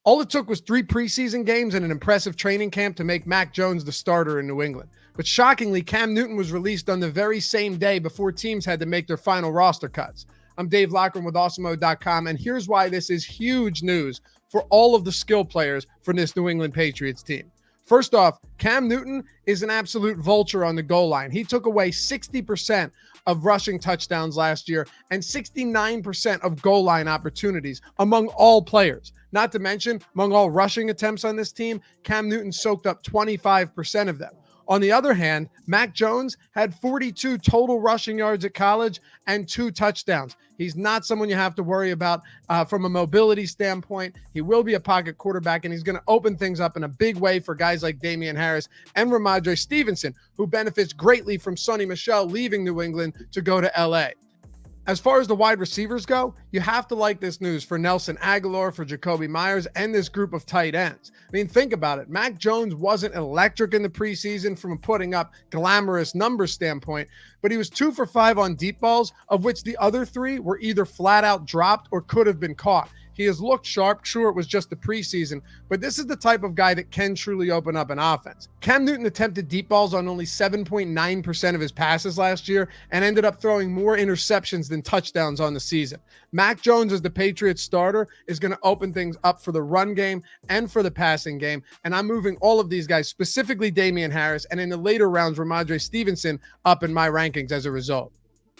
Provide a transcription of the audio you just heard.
All it took was 3 preseason games and an impressive training camp to make Mac Jones the starter in New England. But shockingly, Cam Newton was released on the very same day before teams had to make their final roster cuts. I'm Dave Loughran with Awesemo.com, and here's why this is huge news for all of the skill players for this New England Patriots team. First off, Cam Newton is an absolute vulture on the goal line. He took away 60% of rushing touchdowns last year and 69% of goal line opportunities among all players. Not to mention, among all rushing attempts on this team, Cam Newton soaked up 25% of them. On the other hand, Mac Jones had 42 total rushing yards at college and 2 touchdowns. He's not someone you have to worry about from a mobility standpoint. He will be a pocket quarterback, and he's going to open things up in a big way for guys like Damian Harris and Ramondre Stevenson, who benefits greatly from Sonny Michel leaving New England to go to LA. As far as the wide receivers go, you have to like this news for Nelson Agholor, for Jacoby Myers, and this group of tight ends. I mean, think about it. Mac Jones wasn't electric in the preseason from a putting up glamorous numbers standpoint, but he was 2 for 5 on deep balls, of which the other 3 were either flat out dropped or could have been caught. He has looked sharp. Sure, it was just the preseason, but this is the type of guy that can truly open up an offense. Cam Newton attempted deep balls on only 7.9% of his passes last year and ended up throwing more interceptions than touchdowns on the season. Mac Jones, as the Patriots starter, is going to open things up for the run game and for the passing game, and I'm moving all of these guys, specifically Damian Harris, and in the later rounds, Ramondre Stevenson, up in my rankings as a result.